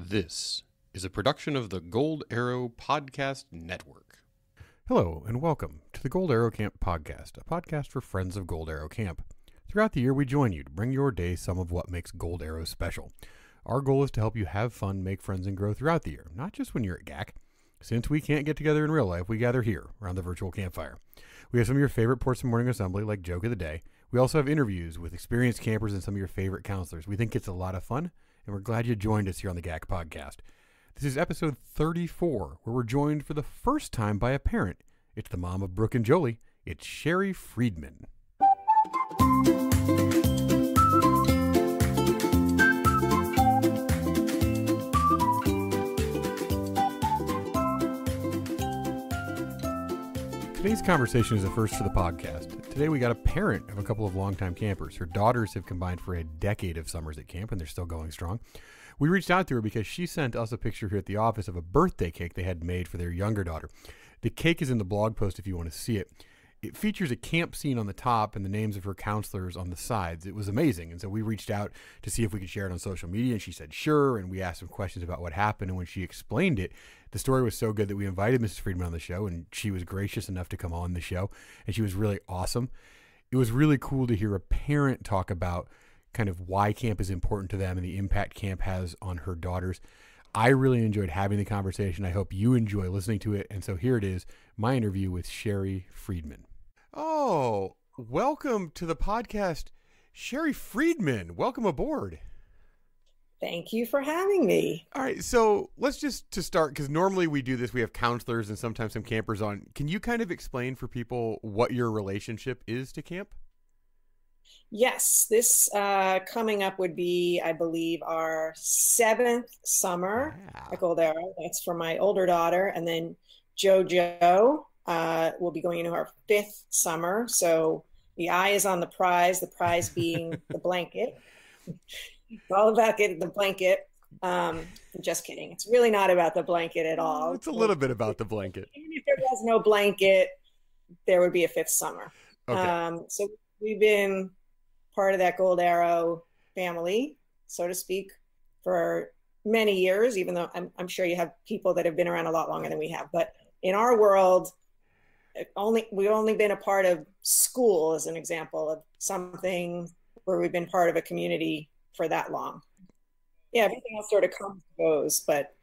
This is a production of the Gold Arrow Podcast Network. Hello, and welcome to the Gold Arrow Camp Podcast, a podcast for friends of Gold Arrow Camp. Throughout the year, we join you to bring your day some of what makes Gold Arrow special. Our goal is to help you have fun, make friends, and grow throughout the year, not just when you're at GAC. Since we can't get together in real life, we gather here, around the virtual campfire. We have some of your favorite Ports of Morning Assembly, like Joke of the Day. We also have interviews with experienced campers and some of your favorite counselors. We think it's a lot of fun, and we're glad you joined us here on the GAC Podcast. This is episode 34, where we're joined for the first time by a parent. It's the mom of Brooke and Jolie. It's Shari Friedman. Today's conversation is a first for the podcast. Today we got a parent of a couple of longtime campers. Her daughters have combined for a decade of summers at camp, and they're still going strong. We reached out to her because she sent us a picture here at the office of a birthday cake they had made for their younger daughter. The cake is in the blog post if you want to see it. It features a camp scene on the top and the names of her counselors on the sides. It was amazing, and so we reached out to see if we could share it on social media, and she said sure, and we asked some questions about what happened, and when she explained it, the story was so good that we invited Mrs. Friedman on the show, and she was gracious enough to come on the show, and she was really awesome. It was really cool to hear a parent talk about kind of why camp is important to them and the impact camp has on her daughters. I really enjoyed having the conversation. I hope you enjoy listening to it, and so here it is, my interview with Shari Friedman. Oh, welcome to the podcast, Shari Friedman. Welcome aboard. Thank you for having me. All right, so let's just to start, because normally we do this, we have counselors and sometimes some campers on. Can you kind of explain for people what your relationship is to camp? Yes, this coming up would be, I believe, our 7th summer at Gold Arrow. That's for my older daughter. And then Jojo will be going into our 5th summer. So the eye is on the prize being the blanket. It's all about getting the blanket. Just kidding. It's really not about the blanket at all. It's a little bit about the blanket. Even if there was no blanket, there would be a 5th summer. Okay. So we've been part of that Gold Arrow family, so to speak, for many years, even though I'm sure you have people that have been around a lot longer than we have. But in our world, we've only been a part of school as an example of something where we've been part of a community for that long. Yeah, everything else sort of comes and goes, but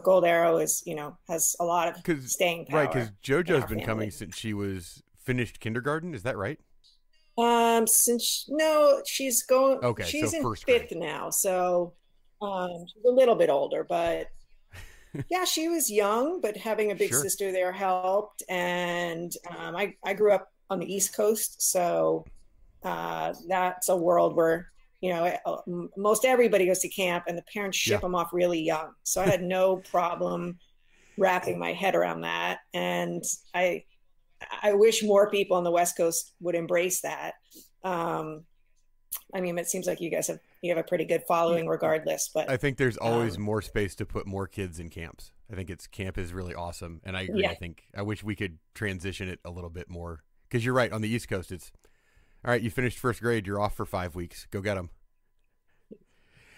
Gold Arrow is, has a lot of staying power. Right, because JoJo's been coming since she was finished kindergarten. Is that right? She's going. Okay, she's so in first 5th grade now, so she's a little bit older, but yeah, she was young, but having a big Sure. sister there helped. And I grew up on the East Coast, so that's a world where most everybody goes to camp, and the parents ship them off really young. So I had no problem wrapping my head around that, and I wish more people on the West Coast would embrace that. I mean, it seems like you have a pretty good following regardless, but I think there's always more space to put more kids in camps. I think camp is really awesome. And I agree. Yeah. I wish we could transition it a little bit more, because you're right. On the East Coast, it's all right. You finished 1st grade. You're off for 5 weeks. Go get them.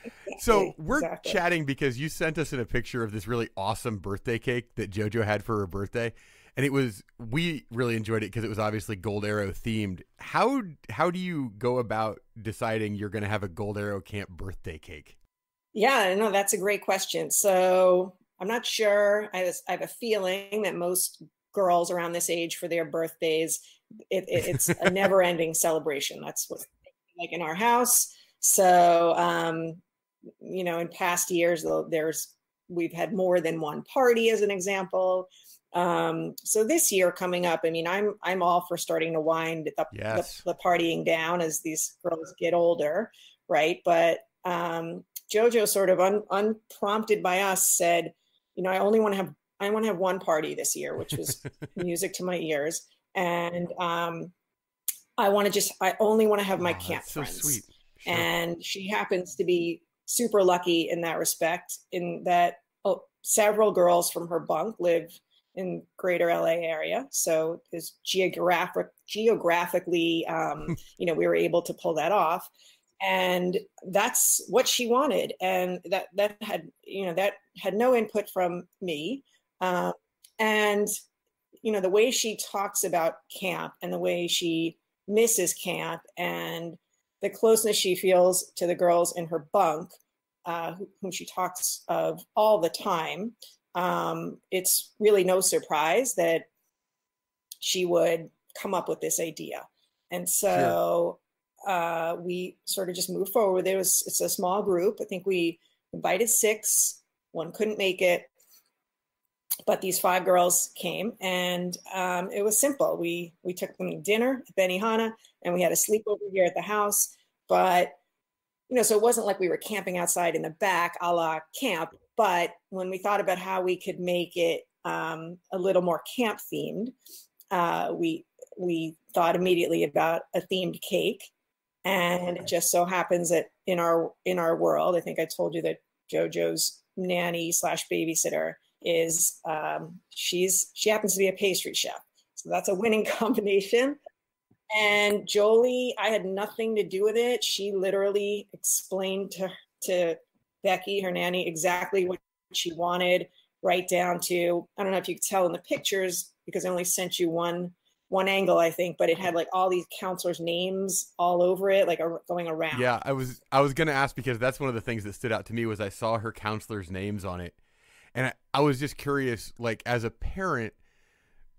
Exactly. So we're chatting because you sent us in a picture of this really awesome birthday cake that JoJo had for her birthday. And we really enjoyed it because it was obviously Gold Arrow themed. How do you go about deciding you're going to have a Gold Arrow camp birthday cake? Yeah, no, that's a great question. So I'm not sure. I have a feeling that most girls around this age for their birthdays, it's a never ending celebration. That's what's like in our house. So, in past years, we've had more than one party as an example. So this year coming up, I mean, I'm all for starting to wind the partying down as these girls get older, right? But Jojo sort of unprompted by us said, I want to have one party this year, which was music to my ears, and I only want to have my camp friends. So sweet. Sure. And she happens to be super lucky in that respect, in that several girls from her bunk live in greater LA area. So it's geographically, we were able to pull that off. And that's what she wanted. And that had no input from me. And, the way she talks about camp and the way she misses camp and the closeness she feels to the girls in her bunk, whom she talks of all the time, it's really no surprise that she would come up with this idea. And so we sort of just moved forward. It's a small group. I think we invited 6. One couldn't make it, but these 5 girls came, and it was simple. We took them to dinner at Benihana, and we had a sleepover here at the house. But so it wasn't like we were camping outside in the back, a la camp. But when we thought about how we could make it a little more camp themed, we thought immediately about a themed cake. And it just so happens that in our world, I think I told you that Jojo's nanny / babysitter is she happens to be a pastry chef. So that's a winning combination. And Jolie, I had nothing to do with it. She literally explained to Becky, her nanny, exactly what she wanted, right down to, I don't know if you could tell in the pictures because I only sent you one angle, I think, but it had like all these counselors' names all over it, like going around. Yeah, I was going to ask because that's one of the things that stood out to me was I saw her counselors' names on it. And I was just curious, like as a parent,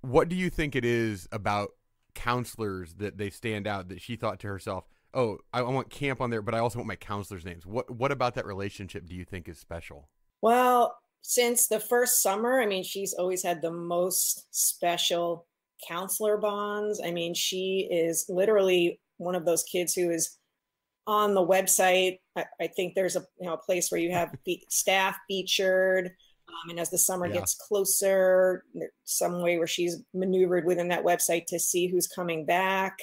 what do you think it is about counselors that they stand out that she thought to herself, oh, I want camp on there, but I also want my counselors' names. What about that relationship do you think is special? Well, since the first summer, I mean, she's always had the most special counselor bonds. I mean, she is literally one of those kids who is on the website. I think there's a place where you have staff featured. And as the summer gets closer, some way where she's maneuvered within that website to see who's coming back.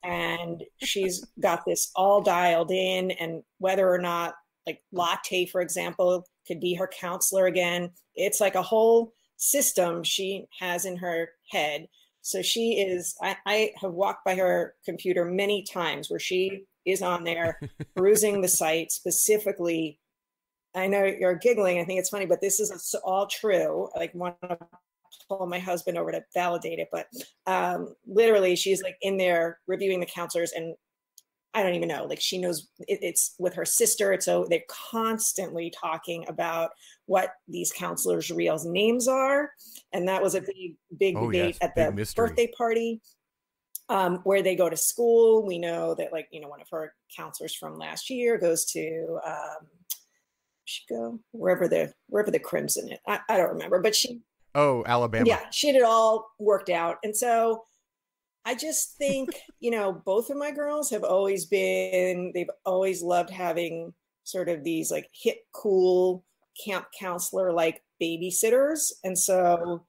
And she's got this all dialed in, and whether or not like Latte, for example, could be her counselor again. It's like a whole system she has in her head. So she is, I have walked by her computer many times where she is on there perusing the site specifically. I know you're giggling. I think it's funny, but this is all true. Like, want to pull my husband over to validate it, but literally she's like in there reviewing the counselors, and I don't even know, like she knows it's with her sister. So they're constantly talking about what these counselors' real names are. And that was a big debate at the birthday party where they go to school. We know that one of her counselors from last year goes to, she go wherever the Crimson is. I don't remember, but Alabama. Yeah, she had it all worked out. And so I just think, both of my girls they've always loved having sort of these like hip, cool camp counselor like babysitters. And so,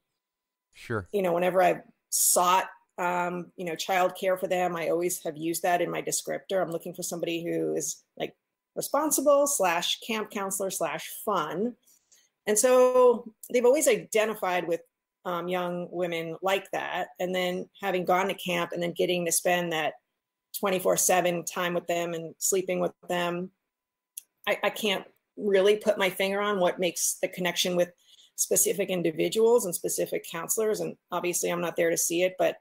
sure, whenever I've sought, childcare for them, I always have used that in my descriptor. I'm looking for somebody who is like responsible / camp counselor / fun. And so they've always identified with young women like that. And then having gone to camp and then getting to spend that 24/7 time with them and sleeping with them, I can't really put my finger on what makes the connection with specific individuals and specific counselors. And obviously I'm not there to see it, but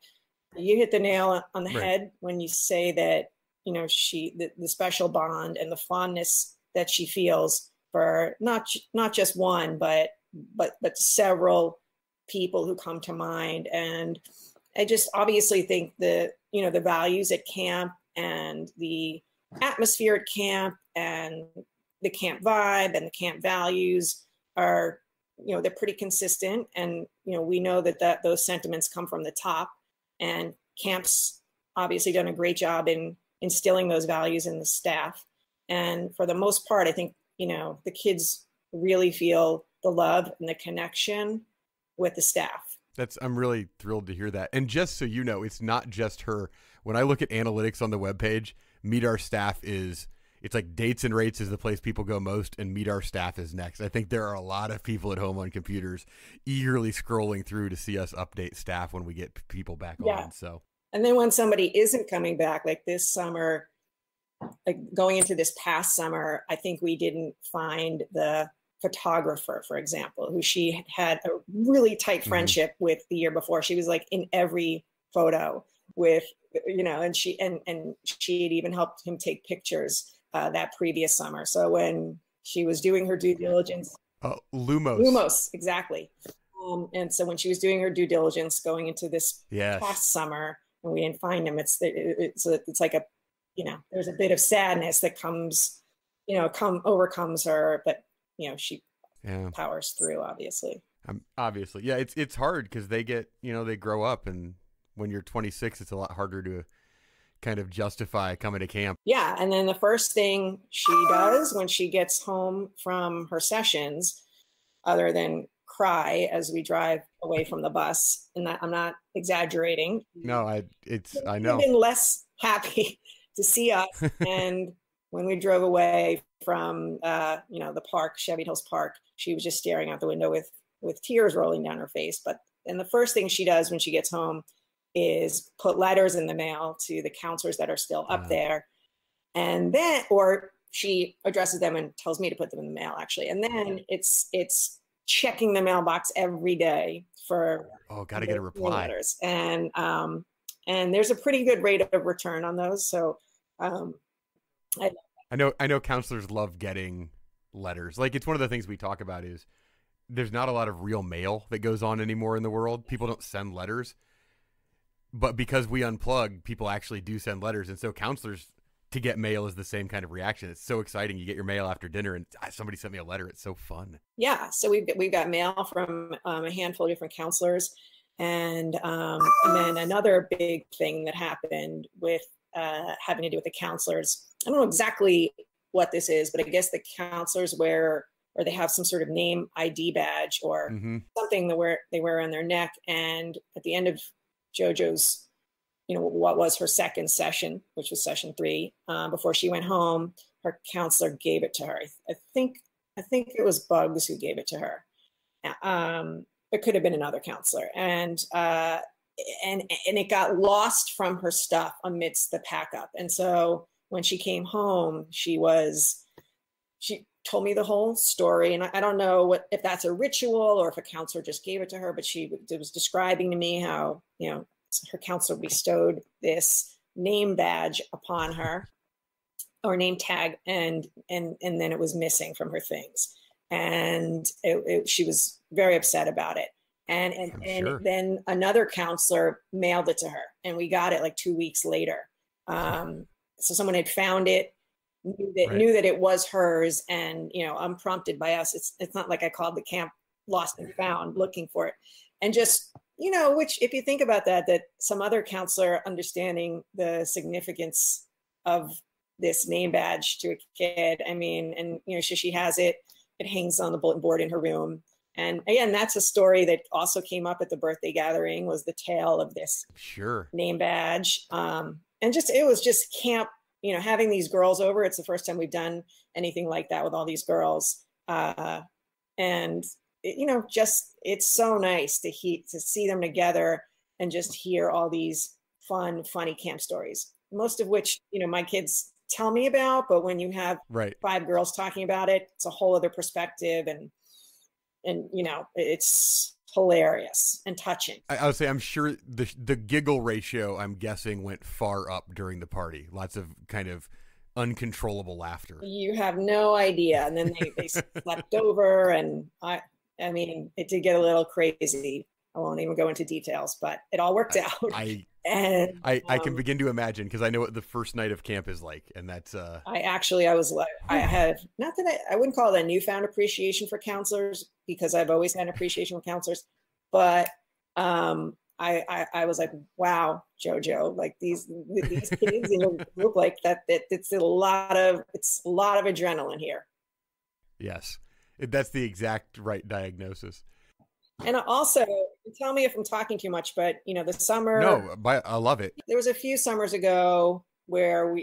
you hit the nail on the head when you say that, the special bond and the fondness that she feels for not just one, but several people who come to mind. And I just obviously think the values at camp and the atmosphere at camp and the camp vibe and the camp values are, they're pretty consistent. And, we know that those sentiments come from the top, and camp's obviously done a great job in instilling those values in the staff. And for the most part, I think, the kids really feel the love and the connection with the staff. I'm really thrilled to hear that. And just so you know, it's not just her. When I look at analytics on the webpage, Meet Our Staff it's like Dates and Rates is the place people go most, and Meet Our Staff is next. I think there are a lot of people at home on computers eagerly scrolling through to see us update staff when we get people back on. So, and then when somebody isn't coming back, like this summer, like going into this past summer, I think we didn't find the photographer, for example, who she had a really tight friendship with the year before. She was like in every photo with, and she had even helped him take pictures that previous summer. So when she was doing her due diligence, Lumos, exactly. And so when she was doing her due diligence going into this past summer, and we didn't find him, it's like a, there's a bit of sadness that comes, overcomes her, but she powers through, obviously. Obviously. Yeah. It's hard because they get, they grow up, and when you're 26, it's a lot harder to kind of justify coming to camp. Yeah. And then the first thing she does when she gets home from her sessions, other than cry as we drive away from the bus, and that I'm not exaggerating. No, I know. I've been less happy to see us. And when we drove away from, the park, Chevy Hills Park, she was just staring out the window with tears rolling down her face. And the first thing she does when she gets home is put letters in the mail to the counselors that are still up there. And then, or she addresses them and tells me to put them in the mail, actually. And then it's checking the mailbox every day for gotta get a reply letters. And there's a pretty good rate of return on those. So I know counselors love getting letters. Like, it's one of the things we talk about is there's not a lot of real mail that goes on anymore in the world. People don't send letters, but because we unplug, people actually do send letters. And so counselors, to get mail is the same kind of reaction. It's so exciting. You get your mail after dinner and somebody sent me a letter. It's so fun. Yeah. So we've got mail from a handful of different counselors. And then another big thing that happened with having to do with the counselors, I don't know exactly what this is, but I guess the counselors wear, or they have some sort of name ID badge or something that they wear on their neck. And at the end of Jojo's, what was her second session, which was session 3, before she went home, her counselor gave it to her. I think it was Bugs who gave it to her. It could have been another counselor, and it got lost from her stuff amidst the pack up. And so when she came home, she told me the whole story, and I don't know if that's a ritual or if a counselor just gave it to her, but she was describing to me how her counselor bestowed this name badge upon her, or name tag, and then it was missing from her things, and she was very upset about it. And then another counselor mailed it to her, and we got it like 2 weeks later. So someone had found it, knew that it was hers, and unprompted by us. It's not like I called the camp lost and found looking for it, and just. Which, if you think about that some other counselor understanding the significance of this name badge to a kid, she has it hangs on the bulletin board in her room. And again, that's a story that also came up at the birthday gathering, was the tale of this name badge. And it was just camp, having these girls over. It's the first time we've done anything like that with all these girls. And it's so nice to see them together and just hear all these funny camp stories, most of which, my kids tell me about, but when you have 5 girls talking about it, it's a whole other perspective, and it's hilarious and touching. I would say, I'm sure the giggle ratio, I'm guessing, went far up during the party. Lots of kind of uncontrollable laughter. You have no idea. And then they slept over, and it did get a little crazy. I won't even go into details, but it all worked out. I can begin to imagine, because I know what the first night of camp is like, and that's I had, not that I wouldn't call it a newfound appreciation for counselors, because I've always had an appreciation for counselors, but I was like, wow, Jojo, like these kids in a group like that, it's a lot of adrenaline here. Yes, that's the exact right diagnosis. And also, tell me if I'm talking too much, but the summer. No, I love it. There was a few summers ago where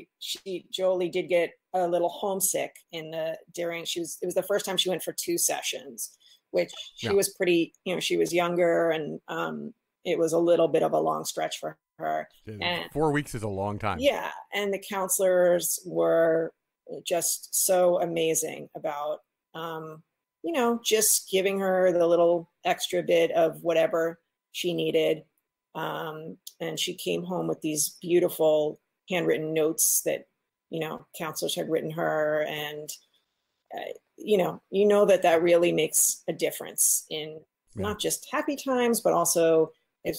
Jolie did get a little homesick it was the first time she went for 2 sessions, which she was pretty, she was younger, and it was a little bit of a long stretch for her. And 4 weeks is a long time. yeah, and the counselors were just so amazing about, just giving her the little extra bit of whatever she needed. And she came home with these beautiful handwritten notes that, counselors had written her. And, that really makes a difference in not just happy times, but also if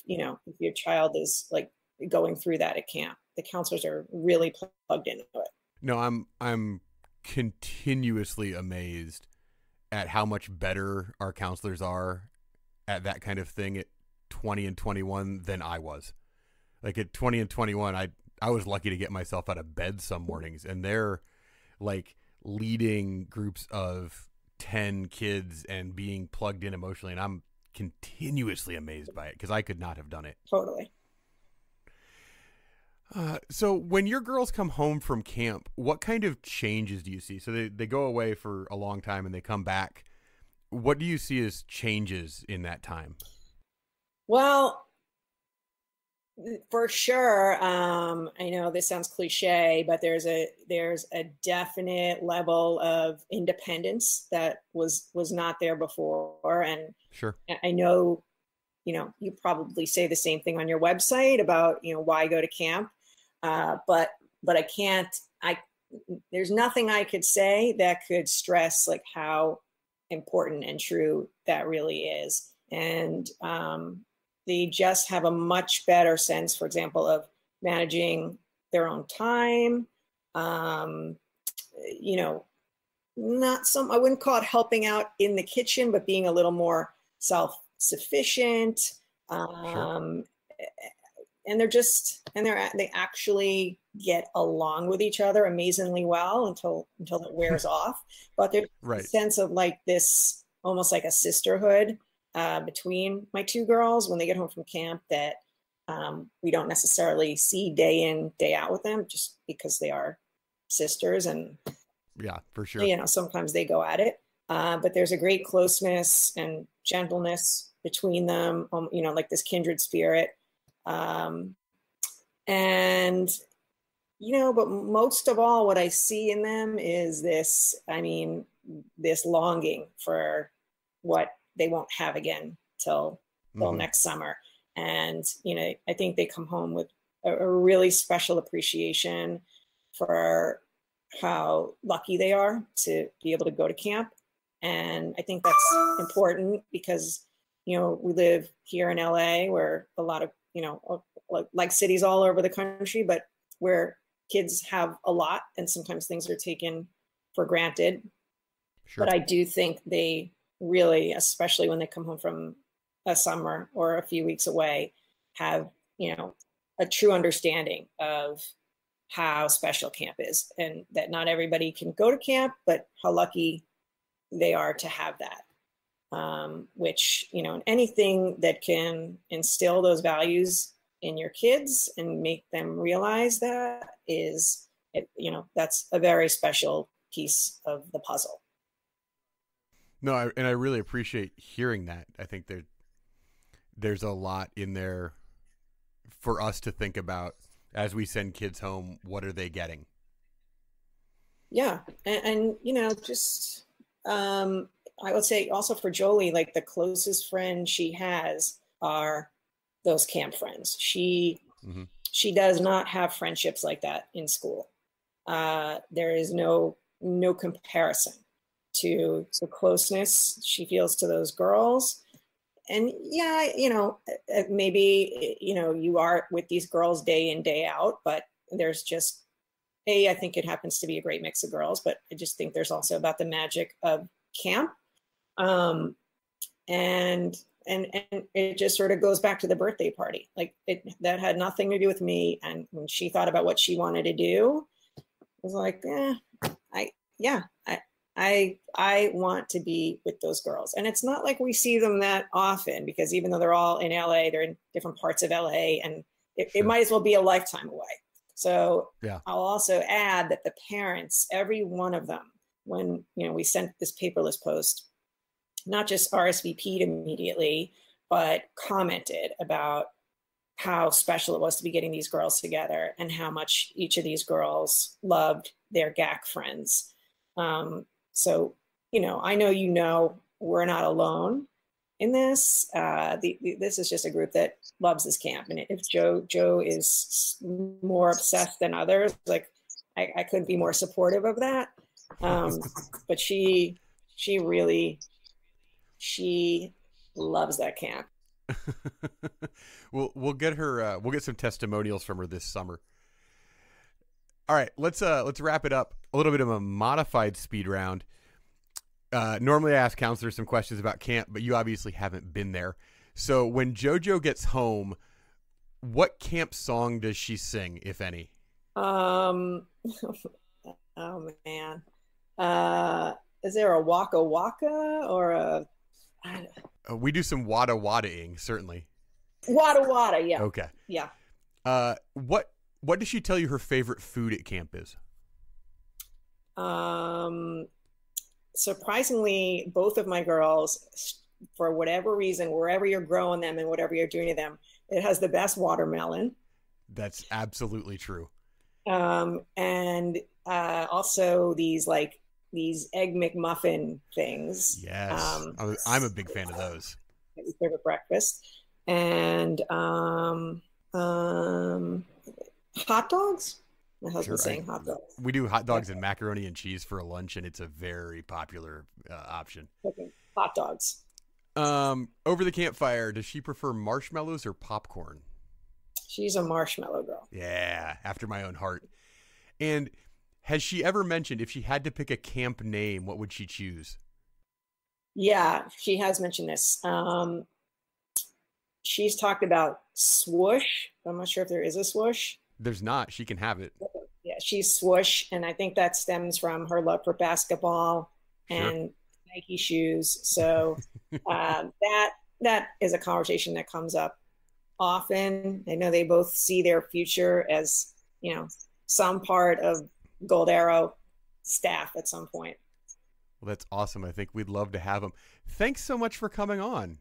your child is like going through that at camp, the counselors are really plugged into it. No, I'm continuously amazed at how much better our counselors are at that kind of thing at 20 and 21 than I was. Like at 20 and 21, I was lucky to get myself out of bed some mornings, and they're like leading groups of 10 kids and being plugged in emotionally, and I'm continuously amazed by it because I could not have done it. Totally. So when your girls come home from camp, what kind of changes do you see? So they go away for a long time and they come back. What do you see as changes in that time? Well, for sure. I know this sounds cliche, but there's a definite level of independence that was not there before. And sure, I know, you probably say the same thing on your website about, why go to camp. But there's nothing I could say that could stress like how important and true that really is. And, they just have a much better sense, for example, of managing their own time. I wouldn't call it helping out in the kitchen, but being a little more self-sufficient. Sure. And they actually get along with each other amazingly well until it wears off. But there's a sense of like this, almost like a sisterhood between my two girls when they get home from camp that we don't necessarily see day in, day out with them just because they are sisters. And yeah, for sure. Sometimes they go at it. But there's a great closeness and gentleness between them, like this kindred spirit. But most of all, what I see in them is this longing for what they won't have again till next summer. And, I think they come home with a really special appreciation for how lucky they are to be able to go to camp. And I think that's important because, we live here in LA where a lot of, like cities all over the country, but where kids have a lot and sometimes things are taken for granted. Sure. But I do think they really, especially when they come home from a summer or a few weeks away, have, a true understanding of how special camp is and that not everybody can go to camp, but how lucky they are to have that. Which, anything that can instill those values in your kids and make them realize that that's a very special piece of the puzzle. No, and I really appreciate hearing that. I think there's a lot in there for us to think about as we send kids home. What are they getting? Yeah. And I would say also for Jolie, like the closest friend she has are those camp friends. She does not have friendships like that in school. There is no comparison to the closeness she feels to those girls. And yeah, maybe, you are with these girls day in, day out, but there's just, I think it happens to be a great mix of girls, but I just think there's also about the magic of camp. And it just sort of goes back to the birthday party. Like that had nothing to do with me. And when she thought about what she wanted to do, it was like, I want to be with those girls. And it's not like we see them that often because even though they're all in LA, they're in different parts of LA and it might as well be a lifetime away. So yeah. I'll also add that the parents, every one of them, when, we sent this paperless post, not just RSVP'd immediately, but commented about how special it was to be getting these girls together and how much each of these girls loved their GAC friends. So, I know we're not alone in this. This is just a group that loves this camp. And if Joe is more obsessed than others, like I couldn't be more supportive of that. But she loves that camp. We'll get her. We'll get some testimonials from her this summer. All right, let's wrap it up. A little bit of a modified speed round. Normally I ask counselors some questions about camp, but you obviously haven't been there. So when JoJo gets home, what camp song does she sing, if any? Oh man. Is there a Waka Waka or a? We do some wada wada-ing, certainly. Wada wada, yeah. Okay. Yeah. What does she tell you her favorite food at camp is? Surprisingly, both of my girls, for whatever reason, wherever you're growing them and whatever you're doing to them, it has the best watermelon. That's absolutely true. And also these Egg McMuffin things. Yes. I'm a big fan of those. We serve at breakfast. And hot dogs. My husband's saying hot dogs. We do hot dogs and macaroni and cheese for a lunch, and it's a very popular option. Okay. Hot dogs. Over the campfire, does she prefer marshmallows or popcorn? She's a marshmallow girl. Yeah, after my own heart. And has she ever mentioned if she had to pick a camp name, what would she choose? Yeah, she has mentioned this. She's talked about swoosh. I'm not sure if there is a swoosh. There's not. She can have it. Yeah, she's swoosh, and I think that stems from her love for basketball and Nike shoes. So that is a conversation that comes up often. I know they both see their future as, some part of Gold Arrow staff at some point. Well, that's awesome. I think we'd love to have them. Thanks so much for coming on.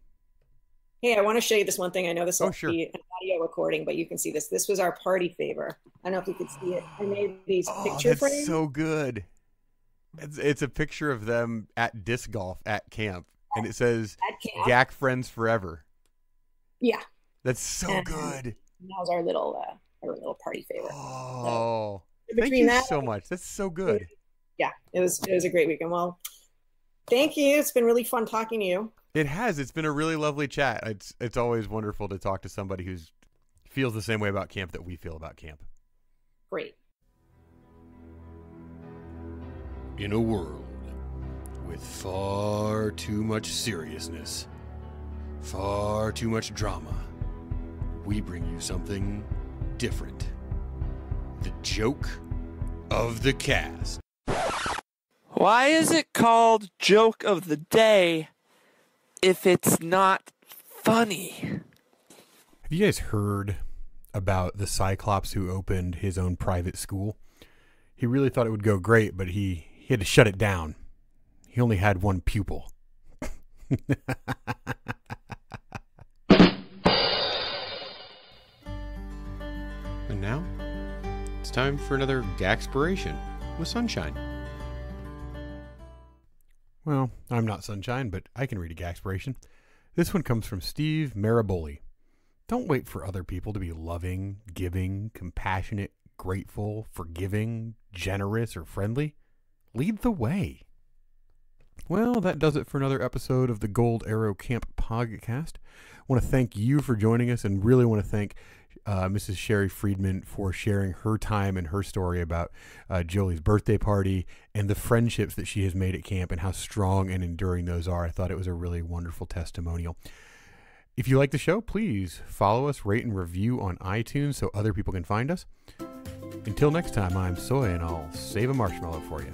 Hey, I want to show you this one thing. I know this will sure. be an audio recording, but you can see this. This was our party favor. I don't know if you could see it. I made these picture frames. That's so good. It's a picture of them at disc golf at camp, and it says GAC Friends Forever. Yeah. That's so good. That was our little party favor. Oh, so, thank you so much. That's so good. Yeah, it was a great weekend. Well, thank you. It's been really fun talking to you. It has. It's been a really lovely chat. It's always wonderful to talk to somebody who feels the same way about camp that we feel about camp. Great. In a world with far too much seriousness, far too much drama, we bring you something different. The joke of the cast. Why is it called Joke of the Day if it's not funny? Have you guys heard about the Cyclops who opened his own private school? He really thought it would go great, but he had to shut it down. He only had one pupil. And now, it's time for another GACspiration with Sunshine. Well, I'm not Sunshine, but I can read a GACspiration. This one comes from Steve Maraboli. Don't wait for other people to be loving, giving, compassionate, grateful, forgiving, generous, or friendly. Lead the way. Well, that does it for another episode of the Gold Arrow Camp Podcast. I want to thank you for joining us, and really want to thank Mrs. Shari Friedman for sharing her time and her story about Jolie's birthday party and the friendships that she has made at camp and how strong and enduring those are. I thought it was a really wonderful testimonial. If you like the show, please follow us, rate, and review on iTunes so other people can find us. Until next time, I'm Soy, and I'll save a marshmallow for you.